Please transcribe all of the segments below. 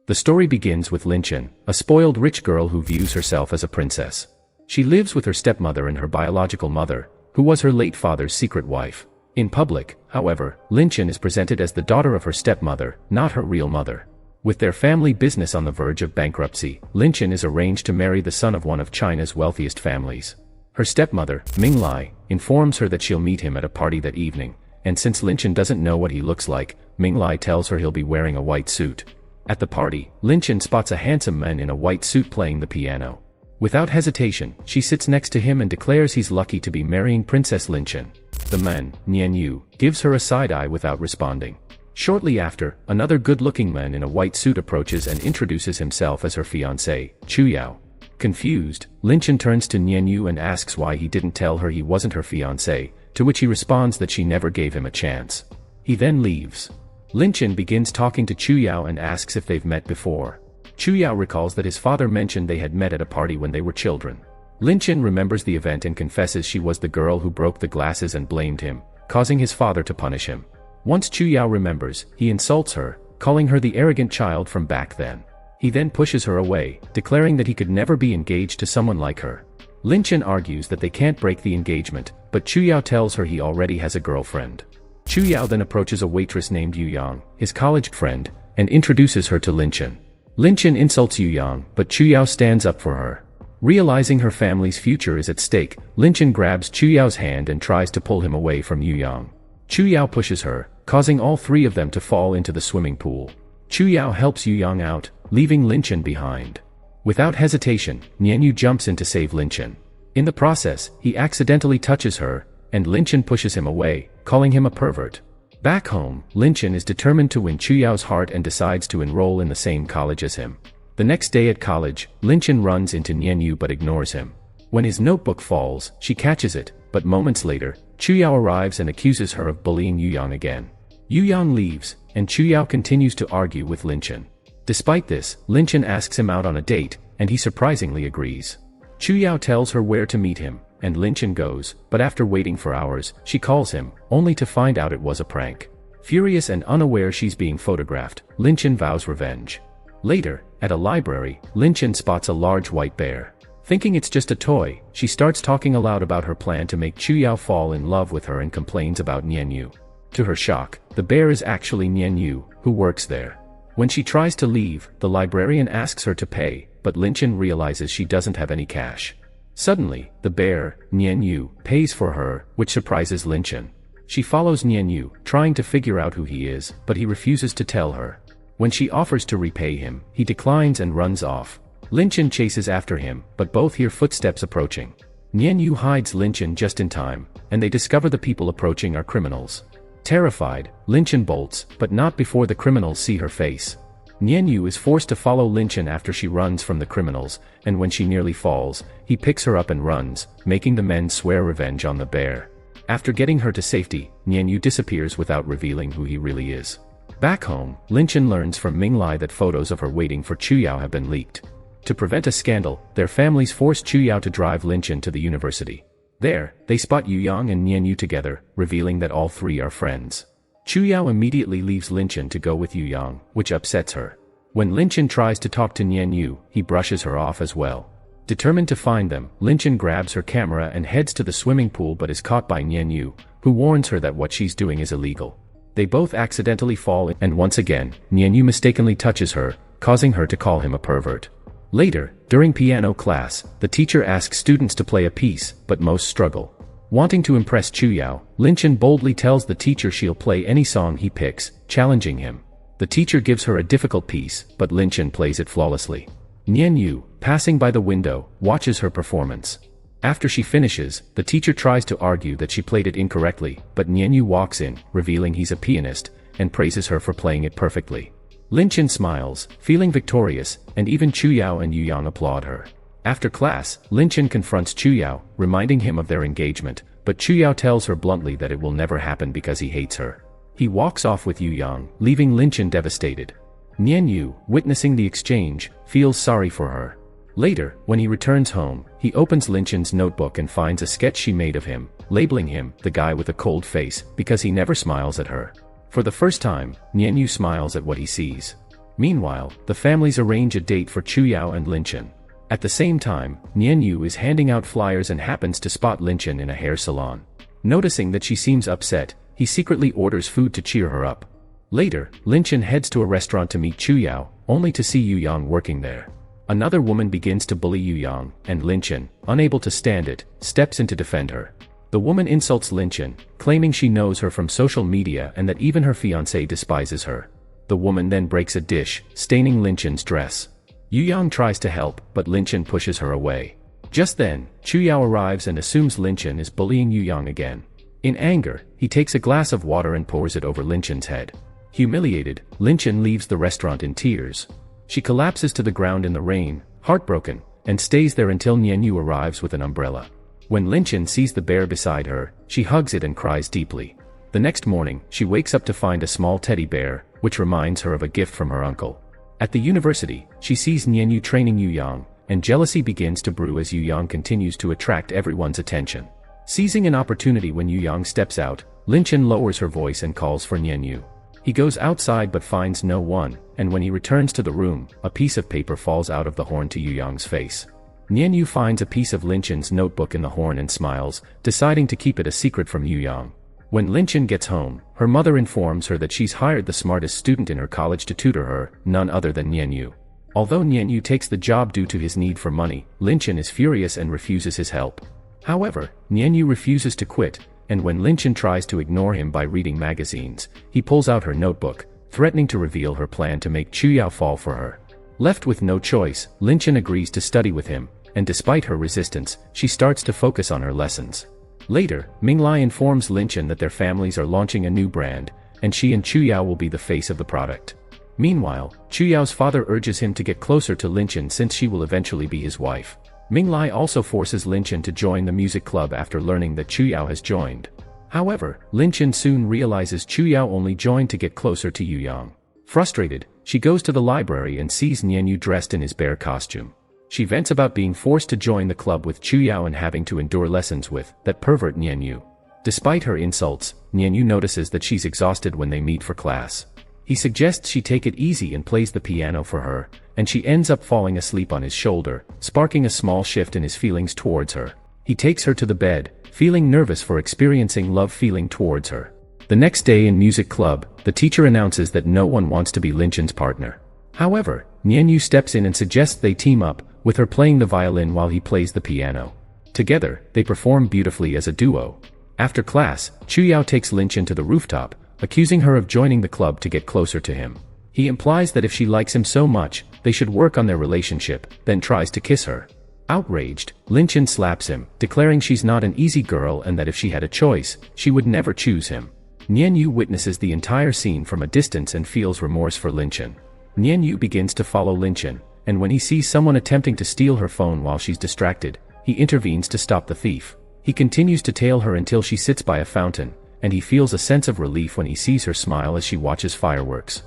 The story begins with Linchen, a spoiled rich girl who views herself as a princess. She lives with her stepmother and her biological mother, who was her late father's secret wife. In public, however, Linchen is presented as the daughter of her stepmother, not her real mother. With their family business on the verge of bankruptcy, Linchen is arranged to marry the son of one of China's wealthiest families. Her stepmother, Ming Lai, informs her that she'll meet him at a party that evening, and since Linchen doesn't know what he looks like, Ming Lai tells her he'll be wearing a white suit. At the party, Linchen spots a handsome man in a white suit playing the piano. Without hesitation, she sits next to him and declares he's lucky to be marrying Princess Linchen. The man, Nian Yu, gives her a side-eye without responding. Shortly after, another good-looking man in a white suit approaches and introduces himself as her fiance, Chu Yao. Confused, Linchen turns to Nian Yu and asks why he didn't tell her he wasn't her fiance, to which he responds that she never gave him a chance. He then leaves. Linchen begins talking to Chu Yao and asks if they've met before. Chu Yao recalls that his father mentioned they had met at a party when they were children. Linchen remembers the event and confesses she was the girl who broke the glasses and blamed him, causing his father to punish him. Once Chu Yao remembers, he insults her, calling her the arrogant child from back then. He then pushes her away, declaring that he could never be engaged to someone like her. Linchen argues that they can't break the engagement, but Chu Yao tells her he already has a girlfriend. Chu Yao then approaches a waitress named Yu Yang, his college friend, and introduces her to Linchen. Linchen insults Yu Yang, but Chu Yao stands up for her. Realizing her family's future is at stake, Linchen grabs Chu Yao's hand and tries to pull him away from Yu Yang. Chu Yao pushes her, causing all three of them to fall into the swimming pool. Chu Yao helps Yu Yang out, leaving Linchen behind. Without hesitation, Nian Yu jumps in to save Linchen. In the process, he accidentally touches her, and Linchen pushes him away, calling him a pervert. Back home, Linchen is determined to win Chu Yao's heart and decides to enroll in the same college as him. The next day at college, Linchen runs into Nian Yu but ignores him. When his notebook falls, she catches it, but moments later, Chu Yao arrives and accuses her of bullying Yu Yang again. Yu Yang leaves, and Chu Yao continues to argue with Linchen. Despite this, Linchen asks him out on a date, and he surprisingly agrees. Chu Yao tells her where to meet him, and Linchen goes, but after waiting for hours, she calls him, only to find out it was a prank. Furious and unaware she's being photographed, Linchen vows revenge. Later, at a library, Linchen spots a large white bear. Thinking it's just a toy, she starts talking aloud about her plan to make Chu Yao fall in love with her and complains about Nian Yu. To her shock, the bear is actually Nian Yu, who works there. When she tries to leave, the librarian asks her to pay, but Linchen realizes she doesn't have any cash. Suddenly, the bear, Nian Yu, pays for her, which surprises Linchen. She follows Nian Yu, trying to figure out who he is, but he refuses to tell her. When she offers to repay him, he declines and runs off. Linchen chases after him, but both hear footsteps approaching. Nian Yu hides Linchen just in time, and they discover the people approaching are criminals. Terrified, Linchen bolts, but not before the criminals see her face. Nian Yu is forced to follow Linchen after she runs from the criminals, and when she nearly falls, he picks her up and runs, making the men swear revenge on the bear. After getting her to safety, Nian Yu disappears without revealing who he really is. Back home, Linchen learns from Ming Lai that photos of her waiting for Chu Yao have been leaked. To prevent a scandal, their families force Chu Yao to drive Linchen to the university. There, they spot Yu Yang and Nian Yu together, revealing that all three are friends. Chu Yao immediately leaves Linchen to go with Yu Yang, which upsets her. When Linchen tries to talk to Nian Yu, he brushes her off as well. Determined to find them, Linchen grabs her camera and heads to the swimming pool but is caught by Nian Yu, who warns her that what she's doing is illegal. They both accidentally fall and once again, Nian Yu mistakenly touches her, causing her to call him a pervert. Later, during piano class, the teacher asks students to play a piece, but most struggle. Wanting to impress Chu Yao, Linchen boldly tells the teacher she'll play any song he picks, challenging him. The teacher gives her a difficult piece, but Linchen plays it flawlessly. Nian Yu, passing by the window, watches her performance. After she finishes, the teacher tries to argue that she played it incorrectly, but Nian Yu walks in, revealing he's a pianist, and praises her for playing it perfectly. Linchen smiles, feeling victorious, and even Chu Yao and Yu Yang applaud her. After class, Linchen confronts Chu Yao, reminding him of their engagement, but Chu Yao tells her bluntly that it will never happen because he hates her. He walks off with Yu Yang, leaving Linchen devastated. Nian Yu, witnessing the exchange, feels sorry for her. Later, when he returns home, he opens Linchen's notebook and finds a sketch she made of him, labeling him the guy with a cold face because he never smiles at her. For the first time, Nian Yu smiles at what he sees. Meanwhile, the families arrange a date for Chuyao and Linchen. At the same time, Nianyu is handing out flyers and happens to spot Linchen in a hair salon. Noticing that she seems upset, he secretly orders food to cheer her up. Later, Linchen heads to a restaurant to meet Chuyao, only to see Yuyang working there. Another woman begins to bully Yuyang, and Linchen, unable to stand it, steps in to defend her. The woman insults Linchen, claiming she knows her from social media and that even her fiance despises her. The woman then breaks a dish, staining Linchen's dress. Yuyang tries to help, but Linchen pushes her away. Just then, Chuyao arrives and assumes Linchen is bullying Yuyang again. In anger, he takes a glass of water and pours it over Linchen's head. Humiliated, Linchen leaves the restaurant in tears. She collapses to the ground in the rain, heartbroken, and stays there until Nianyu arrives with an umbrella. When Linchen sees the bear beside her, she hugs it and cries deeply. The next morning, she wakes up to find a small teddy bear, which reminds her of a gift from her uncle. At the university, she sees Nianyu training Yuyang, and jealousy begins to brew as Yuyang continues to attract everyone's attention. Seizing an opportunity when Yuyang steps out, Linchen lowers her voice and calls for Nianyu. He goes outside but finds no one, and when he returns to the room, a piece of paper falls out of the horn to Yuyang's face. Nianyu finds a piece of Linchen's notebook in the horn and smiles, deciding to keep it a secret from Yuyang. When Linchen gets home, her mother informs her that she's hired the smartest student in her college to tutor her, none other than Nianyu. Although Nianyu takes the job due to his need for money, Linchen is furious and refuses his help. However, Nianyu refuses to quit, and when Linchen tries to ignore him by reading magazines, he pulls out her notebook, threatening to reveal her plan to make Chuyao fall for her. Left with no choice, Linchen agrees to study with him, and despite her resistance, she starts to focus on her lessons. Later, Minglai informs Linchen that their families are launching a new brand, and she and Chuyao will be the face of the product. Meanwhile, Chuyao's father urges him to get closer to Linchen since she will eventually be his wife. Minglai also forces Linchen to join the music club after learning that Chuyao has joined. However, Linchen soon realizes Chuyao only joined to get closer to Yuyang. Frustrated, she goes to the library and sees Nianyu dressed in his bear costume. She vents about being forced to join the club with Chuyao and having to endure lessons with that pervert Nianyu. Despite her insults, Nianyu notices that she's exhausted when they meet for class. He suggests she take it easy and plays the piano for her, and she ends up falling asleep on his shoulder, sparking a small shift in his feelings towards her. He takes her to the bed, feeling nervous for experiencing love feeling towards her. The next day in music club, the teacher announces that no one wants to be Linchen's partner. However, Nianyu steps in and suggests they team up, with her playing the violin while he plays the piano. Together, they perform beautifully as a duo. After class, Chuyao takes Linchen to the rooftop, accusing her of joining the club to get closer to him. He implies that if she likes him so much, they should work on their relationship, then tries to kiss her. Outraged, Linchen slaps him, declaring she's not an easy girl and that if she had a choice, she would never choose him. Nianyu witnesses the entire scene from a distance and feels remorse for Linchen. Nianyu begins to follow Linchen, and when he sees someone attempting to steal her phone while she's distracted, he intervenes to stop the thief. He continues to tail her until she sits by a fountain, and he feels a sense of relief when he sees her smile as she watches fireworks.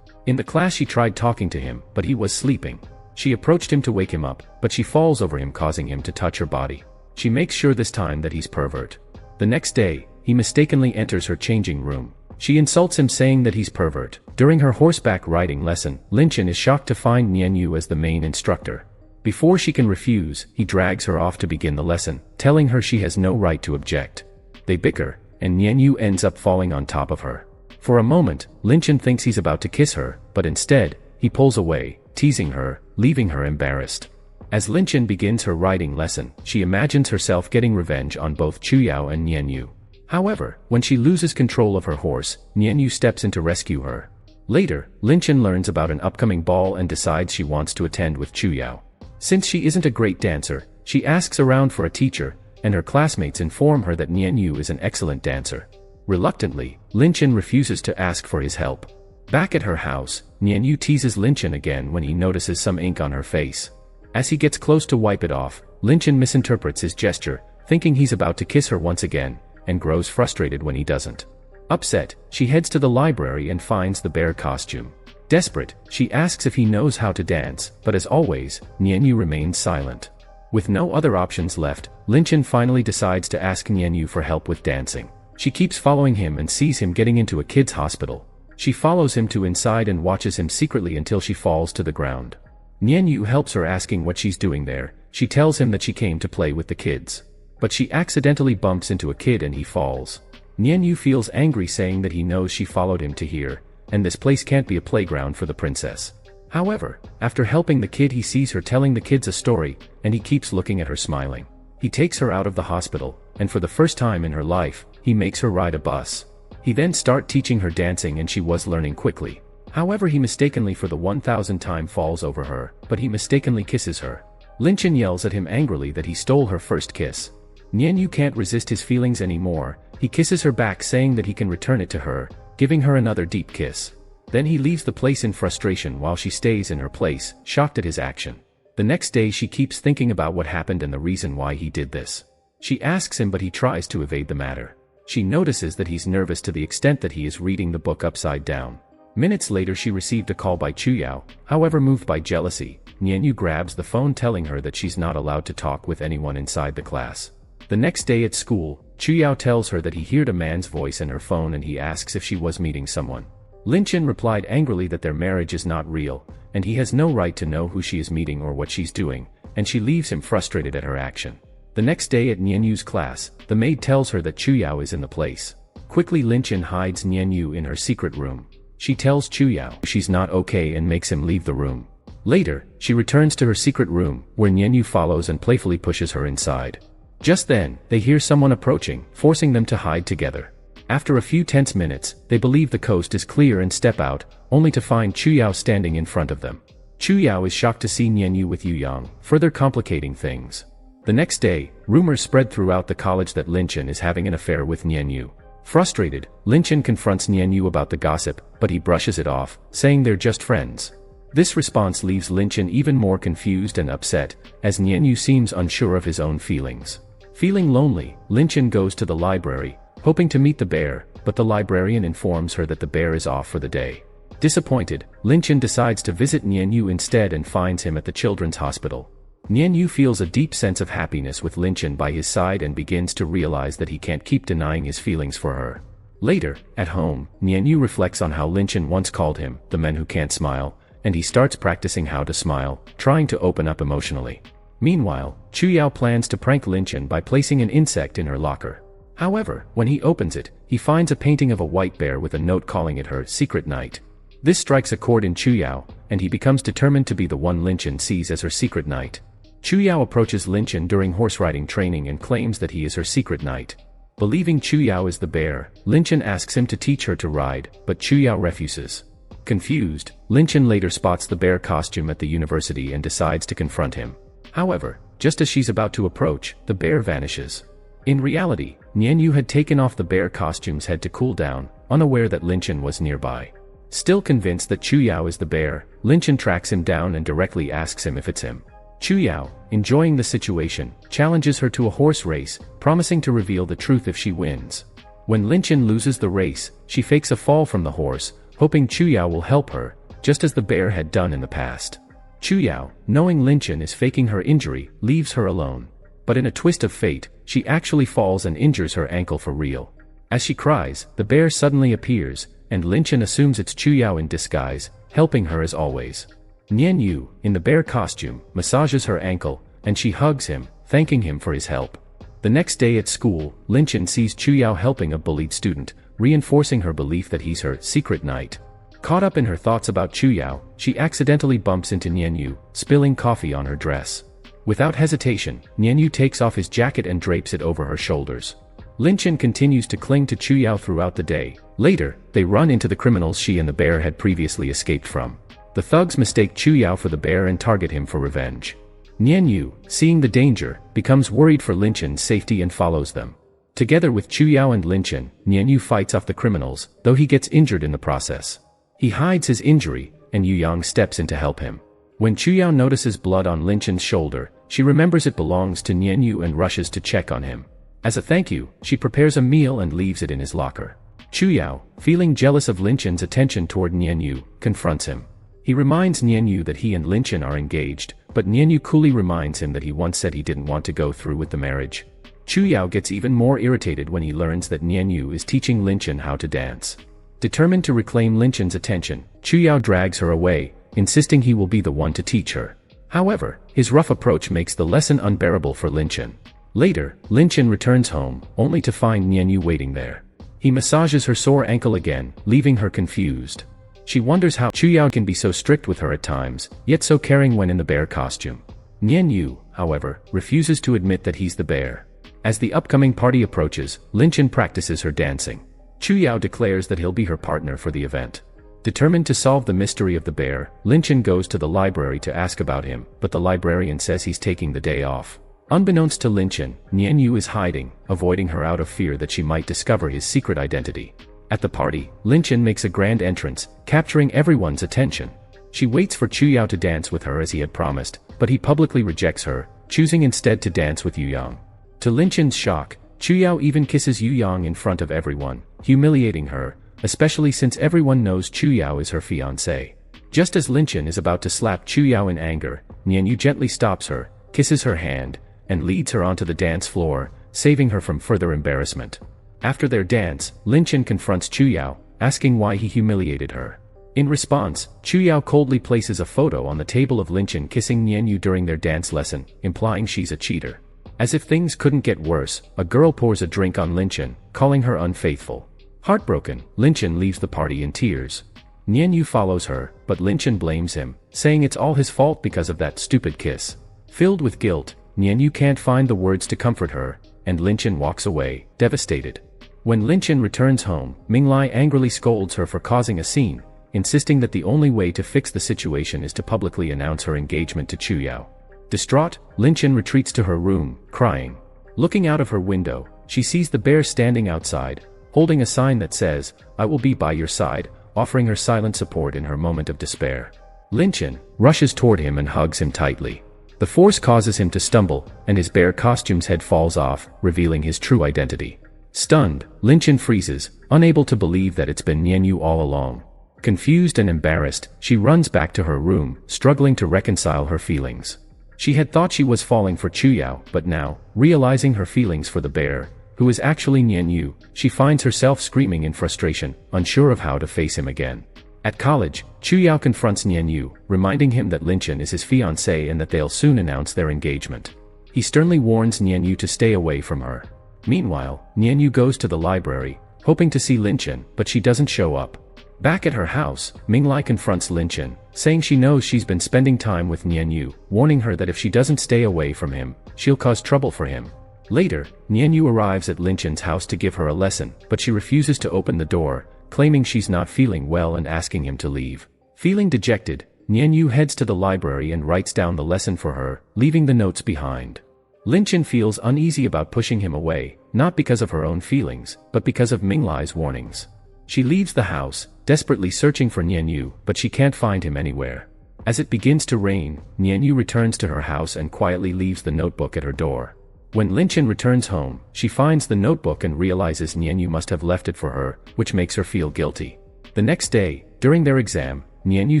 In the class she tried talking to him, but he was sleeping. She approached him to wake him up, but she falls over him causing him to touch her body. She makes sure this time that he's pervert. The next day, he mistakenly enters her changing room. She insults him saying that he's pervert. During her horseback riding lesson, Linchen is shocked to find Nianyu as the main instructor. Before she can refuse, he drags her off to begin the lesson, telling her she has no right to object. They bicker, and Nianyu ends up falling on top of her. For a moment, Linchen thinks he's about to kiss her, but instead, he pulls away, teasing her, leaving her embarrassed. As Linchen begins her riding lesson, she imagines herself getting revenge on both Chuyao and Nianyu. However, when she loses control of her horse, Nianyu steps in to rescue her. Later, Linchen learns about an upcoming ball and decides she wants to attend with Chuyao. Since she isn't a great dancer, she asks around for a teacher, and her classmates inform her that Nianyu is an excellent dancer. Reluctantly, Linchen refuses to ask for his help. Back at her house, Nianyu teases Linchen again when he notices some ink on her face. As he gets close to wipe it off, Linchen misinterprets his gesture, thinking he's about to kiss her once again, and grows frustrated when he doesn't. Upset, she heads to the library and finds the bear costume. Desperate, she asks if he knows how to dance, but as always, Nianyu remains silent. With no other options left, Linchen finally decides to ask Nianyu for help with dancing. She keeps following him and sees him getting into a kid's hospital. She follows him to inside and watches him secretly until she falls to the ground. Nian Yu helps her, asking what she's doing there. She tells him that she came to play with the kids. But she accidentally bumps into a kid and he falls. Nian Yu feels angry, saying that he knows she followed him to here, and this place can't be a playground for the princess. However, after helping the kid, he sees her telling the kids a story, and he keeps looking at her smiling. He takes her out of the hospital, and for the first time in her life, he makes her ride a bus. He then starts teaching her dancing, and she was learning quickly. However, he mistakenly for the 1000th time falls over her, but he mistakenly kisses her. Linchen yells at him angrily that he stole her first kiss. Nian Yu can't resist his feelings anymore. He kisses her back, saying that he can return it to her, giving her another deep kiss. Then he leaves the place in frustration while she stays in her place, shocked at his action. The next day she keeps thinking about what happened and the reason why he did this. She asks him, but he tries to evade the matter. She notices that he's nervous to the extent that he is reading the book upside down. Minutes later she received a call by Chuyao. However, moved by jealousy, Nian Yu grabs the phone, telling her that she's not allowed to talk with anyone inside the class. The next day at school, Chuyao tells her that he heard a man's voice in her phone and he asks if she was meeting someone. Linchen replied angrily that their marriage is not real, and he has no right to know who she is meeting or what she's doing, and she leaves him frustrated at her action. The next day at Nian Yu's class, the maid tells her that Chuyao is in the place. Quickly Linchen hides Nian Yu in her secret room. She tells Chuyao she's not okay and makes him leave the room. Later, she returns to her secret room, where Nian Yu follows and playfully pushes her inside. Just then, they hear someone approaching, forcing them to hide together. After a few tense minutes, they believe the coast is clear and step out, only to find Chuyao standing in front of them. Chuyao is shocked to see Nian Yu with Yu Yang, further complicating things. The next day, rumors spread throughout the college that Linchen is having an affair with Nian Yu. Frustrated, Linchen confronts Nian Yu about the gossip, but he brushes it off, saying they're just friends. This response leaves Linchen even more confused and upset, as Nian Yu seems unsure of his own feelings. Feeling lonely, Linchen goes to the library, hoping to meet the bear, but the librarian informs her that the bear is off for the day. Disappointed, Linchen decides to visit Nian Yu instead and finds him at the children's hospital. Nian Yu feels a deep sense of happiness with Linchen by his side and begins to realize that he can't keep denying his feelings for her. Later, at home, Nian Yu reflects on how Linchen once called him the man who can't smile, and he starts practicing how to smile, trying to open up emotionally. Meanwhile, Chuyao plans to prank Linchen by placing an insect in her locker. However, when he opens it, he finds a painting of a white bear with a note calling it her secret knight. This strikes a chord in Chuyao, and he becomes determined to be the one Linchen sees as her secret knight. Chuyao approaches Linchen during horse riding training and claims that he is her secret knight. Believing Chuyao is the bear, Linchen asks him to teach her to ride, but Chuyao refuses. Confused, Linchen later spots the bear costume at the university and decides to confront him. However, just as she's about to approach, the bear vanishes. In reality, Nian Yu had taken off the bear costume's head to cool down, unaware that Linchen was nearby. Still convinced that Chuyao is the bear, Linchen tracks him down and directly asks him if it's him. Chuyao, enjoying the situation, challenges her to a horse race, promising to reveal the truth if she wins. When Linchen loses the race, she fakes a fall from the horse, hoping Chuyao will help her, just as the bear had done in the past. Chuyao, knowing Linchen is faking her injury, leaves her alone. But in a twist of fate, she actually falls and injures her ankle for real. As she cries, the bear suddenly appears, and Linchen assumes it's Chuyao in disguise, helping her as always. Nian Yu, in the bear costume, massages her ankle, and she hugs him, thanking him for his help. The next day at school, Linchen sees Chuyao helping a bullied student, reinforcing her belief that he's her secret knight. Caught up in her thoughts about Chuyao, she accidentally bumps into Nian Yu, spilling coffee on her dress. Without hesitation, Nian Yu takes off his jacket and drapes it over her shoulders. Linchen continues to cling to Chuyao throughout the day. Later, they run into the criminals she and the bear had previously escaped from. The thugs mistake Chuyao for the bear and target him for revenge. Nian Yu, seeing the danger, becomes worried for Linchen's safety and follows them. Together with Chuyao and Linchen, Nian Yu fights off the criminals, though he gets injured in the process. He hides his injury, and Yu Yang steps in to help him. When Chuyao notices blood on Linchen's shoulder, she remembers it belongs to Nian Yu and rushes to check on him. As a thank you, she prepares a meal and leaves it in his locker. Chuyao, feeling jealous of Linchen's attention toward Nian Yu, confronts him. He reminds Nian Yu that he and Linchen are engaged, but Nian Yu coolly reminds him that he once said he didn't want to go through with the marriage. Chuyao gets even more irritated when he learns that Nian Yu is teaching Linchen how to dance. Determined to reclaim Lin Chen's attention, Chuyao drags her away, insisting he will be the one to teach her. However, his rough approach makes the lesson unbearable for Lin Chen. Later, Lin Chen returns home, only to find Nian Yu waiting there. He massages her sore ankle again, leaving her confused. She wonders how Chuyao can be so strict with her at times, yet so caring when in the bear costume. Nian Yu, however, refuses to admit that he's the bear. As the upcoming party approaches, Lin Chen practices her dancing. Chuyao declares that he'll be her partner for the event. Determined to solve the mystery of the bear, Lin Chen goes to the library to ask about him, but the librarian says he's taking the day off. Unbeknownst to Lin Chen, Nian Yu is hiding, avoiding her out of fear that she might discover his secret identity. At the party, Lin Chen makes a grand entrance, capturing everyone's attention. She waits for Chuyao to dance with her as he had promised, but he publicly rejects her, choosing instead to dance with Yuyang. To Lin Chen's shock, Chuyao even kisses Yuyang in front of everyone, humiliating her, especially since everyone knows Chuyao is her fiance. Just as Lin Chen is about to slap Chuyao in anger, Nian Yu gently stops her, kisses her hand, and leads her onto the dance floor, saving her from further embarrassment. After their dance, Lin Chen confronts Chuyao, asking why he humiliated her. In response, Chuyao coldly places a photo on the table of Lin Chen kissing Nian Yu during their dance lesson, implying she's a cheater. As if things couldn't get worse, a girl pours a drink on Lin Chen, calling her unfaithful. Heartbroken, Lin Chen leaves the party in tears. Nian Yu follows her, but Lin Chen blames him, saying it's all his fault because of that stupid kiss. Filled with guilt, Nian Yu can't find the words to comfort her, and Lin Chen walks away, devastated. When Lin Chen returns home, Minglai angrily scolds her for causing a scene, insisting that the only way to fix the situation is to publicly announce her engagement to Chuyao. Distraught, Lin Chen retreats to her room, crying. Looking out of her window, she sees the bear standing outside, holding a sign that says, "I will be by your side," offering her silent support in her moment of despair. Lin Chen rushes toward him and hugs him tightly. The force causes him to stumble, and his bear costume's head falls off, revealing his true identity. Stunned, Lin Chen freezes, unable to believe that it's been Nian Yu all along. Confused and embarrassed, she runs back to her room, struggling to reconcile her feelings. She had thought she was falling for Chuyao, but now, realizing her feelings for the bear, who is actually Nian Yu, she finds herself screaming in frustration, unsure of how to face him again. At college, Chuyao confronts Nian Yu, reminding him that Lin Chen is his fiancée and that they'll soon announce their engagement. He sternly warns Nian Yu to stay away from her. Meanwhile, Nian Yu goes to the library, hoping to see Lin Chen, but she doesn't show up. Back at her house, Minglai confronts Lin Chen, saying she knows she's been spending time with Nian Yu, warning her that if she doesn't stay away from him, she'll cause trouble for him. Later, Nian Yu arrives at Lin Chen's house to give her a lesson, but she refuses to open the door, claiming she's not feeling well and asking him to leave. Feeling dejected, Nian Yu heads to the library and writes down the lesson for her, leaving the notes behind. Lin Chen feels uneasy about pushing him away, not because of her own feelings, but because of Minglai's warnings. She leaves the house, desperately searching for Nian Yu, but she can't find him anywhere. As it begins to rain, Nian Yu returns to her house and quietly leaves the notebook at her door. When Lin Chen returns home, she finds the notebook and realizes Nian Yu must have left it for her, which makes her feel guilty. The next day, during their exam, Nian Yu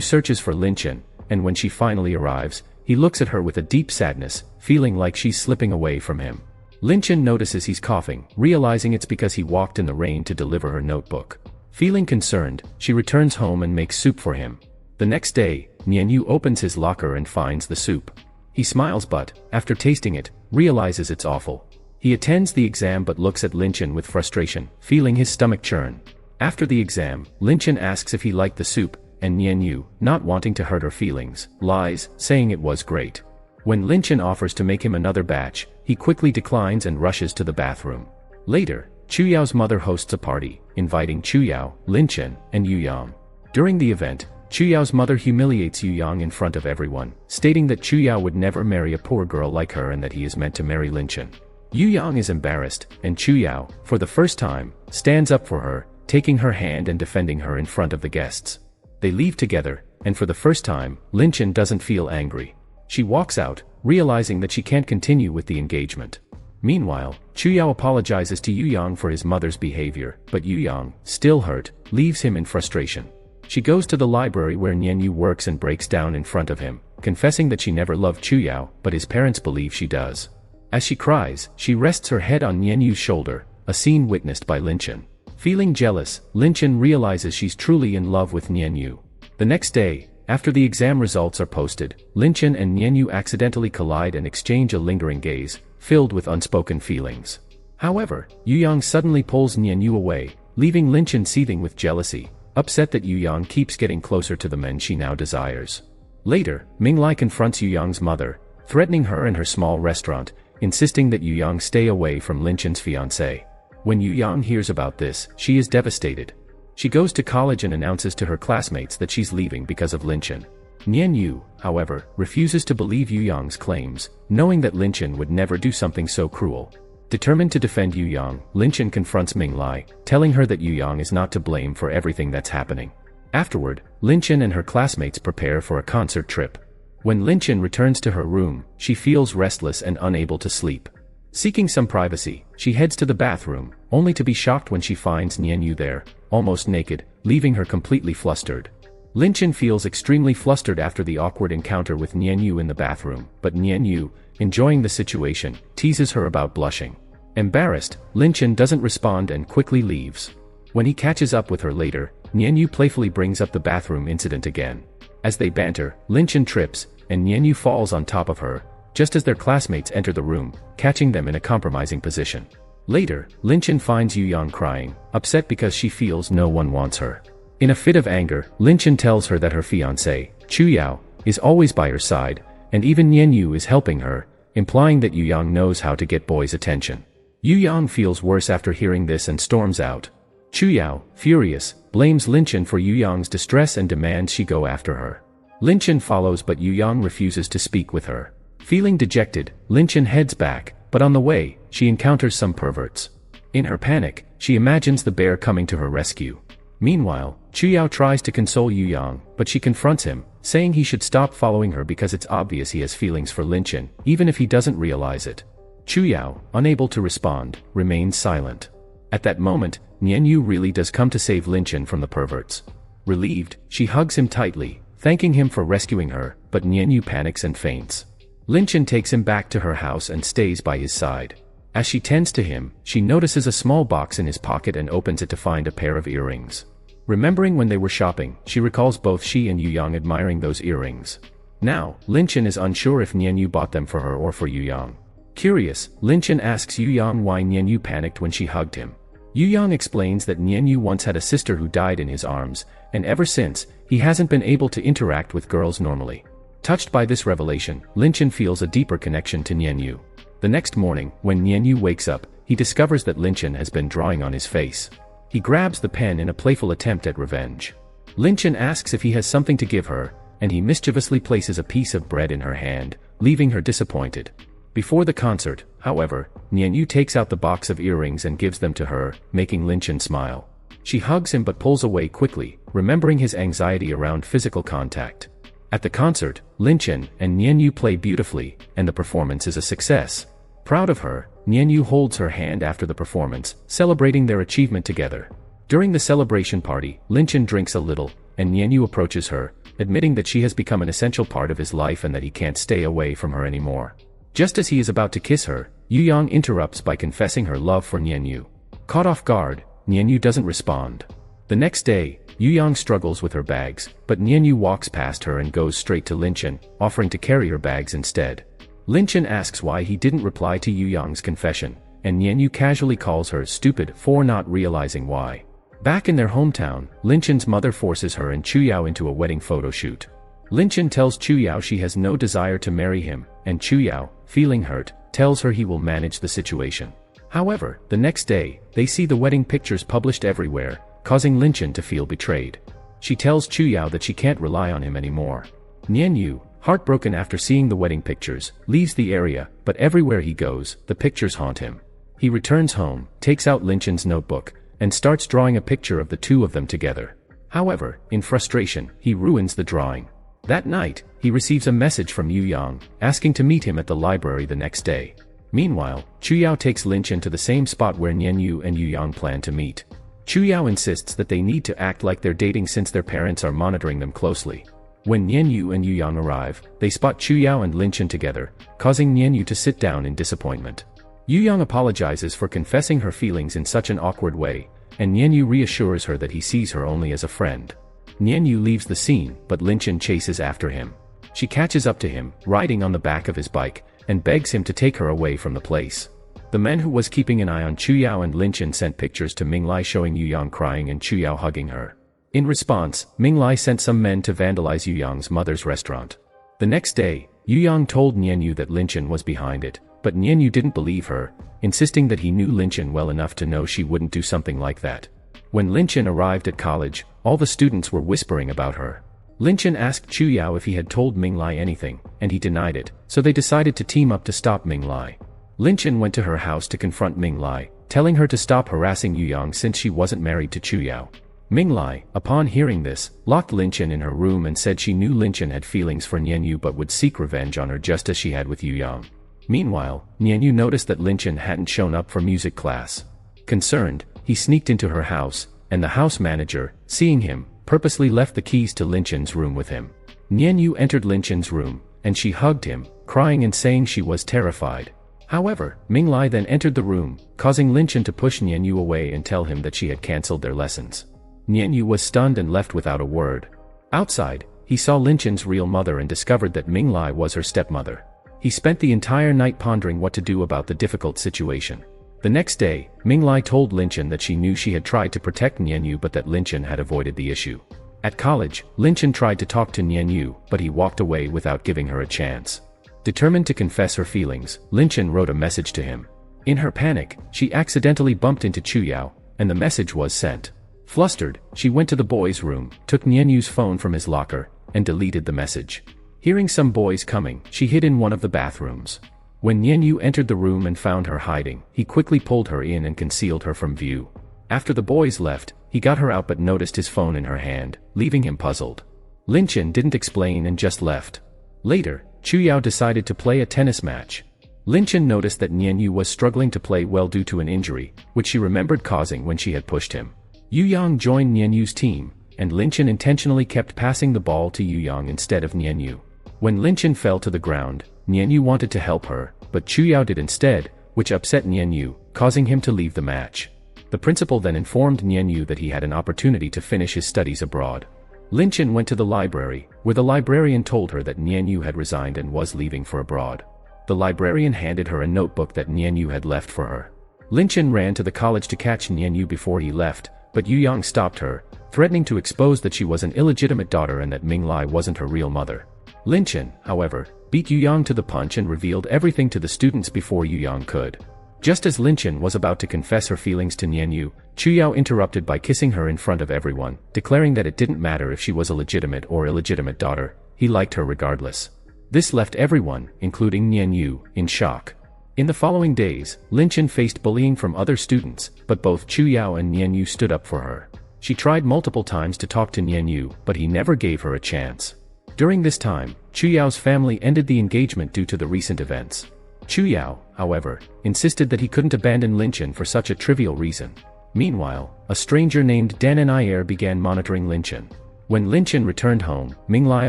searches for Lin Chen, and when she finally arrives, he looks at her with a deep sadness, feeling like she's slipping away from him. Lin Chen notices he's coughing, realizing it's because he walked in the rain to deliver her notebook. Feeling concerned, she returns home and makes soup for him. The next day, Nian Yu opens his locker and finds the soup. He smiles but, after tasting it, realizes it's awful. He attends the exam but looks at Lin Chen with frustration, feeling his stomach churn. After the exam, Lin Chen asks if he liked the soup, and Nian Yu, not wanting to hurt her feelings, lies, saying it was great. When Lin Chen offers to make him another batch, he quickly declines and rushes to the bathroom. Later, Chuyao's mother hosts a party, inviting Chuyao, Lin Chen, and Yuyang. During the event, Chuyao's mother humiliates Yuyang in front of everyone, stating that Chuyao would never marry a poor girl like her and that he is meant to marry Lin Chen. Yuyang is embarrassed, and Chuyao, for the first time, stands up for her, taking her hand and defending her in front of the guests. They leave together, and for the first time, Lin Chen doesn't feel angry. She walks out, realizing that she can't continue with the engagement. Meanwhile, Chuyao apologizes to Yuyang for his mother's behavior, but Yuyang, still hurt, leaves him in frustration. She goes to the library where Nian Yu works and breaks down in front of him, confessing that she never loved Chuyao, but his parents believe she does. As she cries, she rests her head on Nian Yu's shoulder, a scene witnessed by Lin Chen. Feeling jealous, Linchen realizes she's truly in love with Nianyu. The next day, after the exam results are posted, Linchen and Nianyu accidentally collide and exchange a lingering gaze, filled with unspoken feelings. However, Yuyang suddenly pulls Nianyu away, leaving Linchen seething with jealousy, upset that Yuyang keeps getting closer to the men she now desires. Later, Minglai confronts Yuyang's mother, threatening her and her small restaurant, insisting that Yuyang stay away from Linchen's fiancé. When Yuyang hears about this, she is devastated. She goes to college and announces to her classmates that she's leaving because of Linchen. Nianyu, however, refuses to believe Yuyang's claims, knowing that Linchen would never do something so cruel. Determined to defend Yuyang, Linchen confronts Minglai, telling her that Yuyang is not to blame for everything that's happening. Afterward, Linchen and her classmates prepare for a concert trip. When Linchen returns to her room, she feels restless and unable to sleep. Seeking some privacy, she heads to the bathroom, only to be shocked when she finds Nianyu there, almost naked, leaving her completely flustered. Linchen feels extremely flustered after the awkward encounter with Nianyu in the bathroom, but Nianyu, enjoying the situation, teases her about blushing. Embarrassed, Linchen doesn't respond and quickly leaves. When he catches up with her later, Nianyu playfully brings up the bathroom incident again. As they banter, Linchen trips, and Nianyu falls on top of her, just as their classmates enter the room, catching them in a compromising position. Later, Linchen finds Yuyang crying, upset because she feels no one wants her. In a fit of anger, Linchen tells her that her fiancé, Chuyao, is always by her side, and even Nianyu is helping her, implying that Yuyang knows how to get boys' attention. Yuyang feels worse after hearing this and storms out. Chuyao, furious, blames Linchen for Yuyang's distress and demands she go after her. Linchen follows but Yuyang refuses to speak with her. Feeling dejected, Linchen heads back, but on the way, she encounters some perverts. In her panic, she imagines the bear coming to her rescue. Meanwhile, Chuyao tries to console Yuyang, but she confronts him, saying he should stop following her because it's obvious he has feelings for Linchen, even if he doesn't realize it. Chuyao, unable to respond, remains silent. At that moment, Nianyu really does come to save Linchen from the perverts. Relieved, she hugs him tightly, thanking him for rescuing her, but Nianyu panics and faints. Linchen takes him back to her house and stays by his side. As she tends to him, she notices a small box in his pocket and opens it to find a pair of earrings. Remembering when they were shopping, she recalls both she and Yuyang admiring those earrings. Now, Linchen is unsure if Nianyu bought them for her or for Yuyang. Curious, Linchen asks Yuyang why Nianyu panicked when she hugged him. Yuyang explains that Nianyu once had a sister who died in his arms, and ever since, he hasn't been able to interact with girls normally. Touched by this revelation, Linchen feels a deeper connection to Nianyu. The next morning, when Nianyu wakes up, he discovers that Linchen has been drawing on his face. He grabs the pen in a playful attempt at revenge. Linchen asks if he has something to give her, and he mischievously places a piece of bread in her hand, leaving her disappointed. Before the concert, however, Nianyu takes out the box of earrings and gives them to her, making Linchen smile. She hugs him but pulls away quickly, remembering his anxiety around physical contact. At the concert, Linchen and Nianyu play beautifully, and the performance is a success. Proud of her, Nianyu holds her hand after the performance, celebrating their achievement together. During the celebration party, Linchen drinks a little, and Nianyu approaches her, admitting that she has become an essential part of his life and that he can't stay away from her anymore. Just as he is about to kiss her, Yuyang interrupts by confessing her love for Nianyu. Caught off guard, Nianyu doesn't respond. The next day, Yuyang struggles with her bags, but Nianyu walks past her and goes straight to Linchen, offering to carry her bags instead. Linchen asks why he didn't reply to Yuyang's confession, and Nianyu casually calls her stupid for not realizing why. Back in their hometown, Linchen's mother forces her and Chuyao into a wedding photo shoot. Linchen tells Chuyao she has no desire to marry him, and Chuyao, feeling hurt, tells her he will manage the situation. However, the next day, they see the wedding pictures published everywhere, causing Linchen to feel betrayed. She tells Chuyao that she can't rely on him anymore. Nianyu, heartbroken after seeing the wedding pictures, leaves the area, but everywhere he goes, the pictures haunt him. He returns home, takes out Linchen's notebook, and starts drawing a picture of the two of them together. However, in frustration, he ruins the drawing. That night, he receives a message from Yuyang, asking to meet him at the library the next day. Meanwhile, Chuyao takes Linchen to the same spot where Nianyu and Yuyang plan to meet. Chuyao insists that they need to act like they're dating since their parents are monitoring them closely. When Nianyu and Yuyang arrive, they spot Chuyao and Linchen together, causing Nianyu to sit down in disappointment. Yuyang apologizes for confessing her feelings in such an awkward way, and Nianyu reassures her that he sees her only as a friend. Nianyu leaves the scene, but Linchen chases after him. She catches up to him, riding on the back of his bike, and begs him to take her away from the place. The men who was keeping an eye on Chuyao and Linchen sent pictures to Minglai showing Yuyang crying and Chuyao hugging her. In response, Minglai sent some men to vandalize Yuyang's mother's restaurant. The next day, Yuyang told Nianyu that Linchen was behind it, but Nianyu didn't believe her, insisting that he knew Linchen well enough to know she wouldn't do something like that. When Linchen arrived at college, all the students were whispering about her. Linchen asked Chuyao if he had told Minglai anything, and he denied it, so they decided to team up to stop Minglai. Linchen went to her house to confront Minglai, telling her to stop harassing Yuyang since she wasn't married to Chuyao. Minglai, upon hearing this, locked Linchen in her room and said she knew Linchen had feelings for Nianyu but would seek revenge on her just as she had with Yuyang. Meanwhile, Nianyu noticed that Linchen hadn't shown up for music class. Concerned, he sneaked into her house, and the house manager, seeing him, purposely left the keys to Linchen's room with him. Nianyu entered Linchen's room, and she hugged him, crying and saying she was terrified. However, Minglai then entered the room, causing Linchen to push Nianyu away and tell him that she had cancelled their lessons. Nianyu was stunned and left without a word. Outside, he saw Linchen's real mother and discovered that Minglai was her stepmother. He spent the entire night pondering what to do about the difficult situation. The next day, Minglai told Linchen that she knew she had tried to protect Nianyu but that Linchen had avoided the issue. At college, Linchen tried to talk to Nianyu, but he walked away without giving her a chance. Determined to confess her feelings, Linchen wrote a message to him. In her panic, she accidentally bumped into Chuyao, and the message was sent. Flustered, she went to the boys' room, took Nianyu's phone from his locker, and deleted the message. Hearing some boys coming, she hid in one of the bathrooms. When Nianyu entered the room and found her hiding, he quickly pulled her in and concealed her from view. After the boys left, he got her out but noticed his phone in her hand, leaving him puzzled. Linchen didn't explain and just left. Later, Chuyao decided to play a tennis match. Linchen noticed that Nianyu was struggling to play well due to an injury, which she remembered causing when she had pushed him. Yuyang joined Nianyu's team, and Linchen intentionally kept passing the ball to Yuyang instead of Nianyu. When Linchen fell to the ground, Nianyu wanted to help her, but Chuyao did instead, which upset Nianyu, causing him to leave the match. The principal then informed Nianyu that he had an opportunity to finish his studies abroad. Linchen went to the library, where the librarian told her that Nianyu had resigned and was leaving for abroad. The librarian handed her a notebook that Nianyu had left for her. Linchen ran to the college to catch Nianyu before he left, but Yuyang stopped her, threatening to expose that she was an illegitimate daughter and that Minglai wasn't her real mother. Linchen, however, beat Yuyang to the punch and revealed everything to the students before Yuyang could. Just as Linchen was about to confess her feelings to Nianyu, Chuyao interrupted by kissing her in front of everyone, declaring that it didn't matter if she was a legitimate or illegitimate daughter, he liked her regardless. This left everyone, including Nianyu, in shock. In the following days, Linchen faced bullying from other students, but both Chuyao and Nianyu stood up for her. She tried multiple times to talk to Nianyu, but he never gave her a chance. During this time, Chuyao's family ended the engagement due to the recent events. Chuyao, however, insisted that he couldn't abandon Linchen for such a trivial reason. Meanwhile, a stranger named Dan Nair began monitoring Linchen. When Linchen returned home, Minglai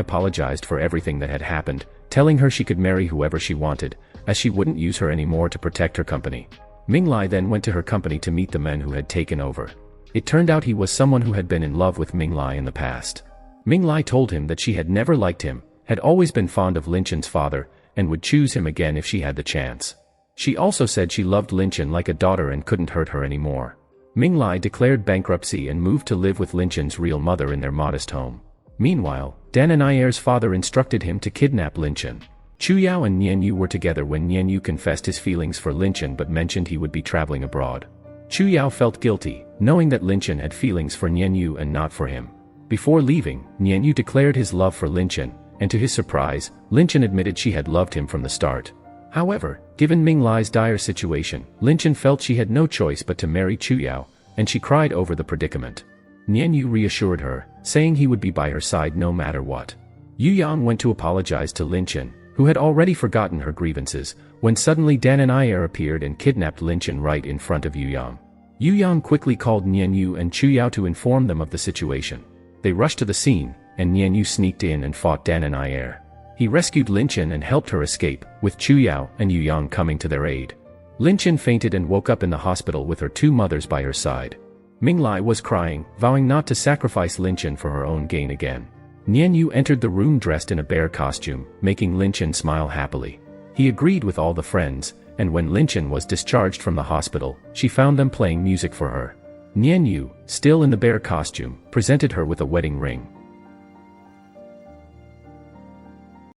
apologized for everything that had happened, telling her she could marry whoever she wanted, as she wouldn't use her anymore to protect her company. Minglai then went to her company to meet the men who had taken over. It turned out he was someone who had been in love with Minglai in the past. Minglai told him that she had never liked him, had always been fond of Linchen's father, and would choose him again if she had the chance. She also said she loved Linchen like a daughter and couldn't hurt her anymore. Minglai declared bankruptcy and moved to live with Linchen's real mother in their modest home. Meanwhile, Dan Nair's father instructed him to kidnap Linchen. Chuyao and Nianyu were together when Nianyu confessed his feelings for Linchen but mentioned he would be traveling abroad. Chuyao felt guilty, knowing that Linchen had feelings for Nianyu and not for him. Before leaving, Nianyu declared his love for Linchen, and to his surprise, Linchen admitted she had loved him from the start. However, given Minglai's dire situation, Linchen felt she had no choice but to marry Chuyao, and she cried over the predicament. Nianyu reassured her, saying he would be by her side no matter what. Yuyang went to apologize to Linchen, who had already forgotten her grievances, when suddenly Dan Nair appeared and kidnapped Linchen right in front of Yuyang. Yuyang quickly called Nianyu and Chuyao to inform them of the situation. They rushed to the scene, and Nianyu sneaked in and fought Dan Nair. He rescued Linchen and helped her escape, with Chuyao and Yuyang coming to their aid. Linchen fainted and woke up in the hospital with her two mothers by her side. Minglai was crying, vowing not to sacrifice Linchen for her own gain again. Nian Yu entered the room dressed in a bear costume, making Linchen smile happily. He agreed with all the friends, and when Linchen was discharged from the hospital, she found them playing music for her. Nian Yu, still in the bear costume, presented her with a wedding ring.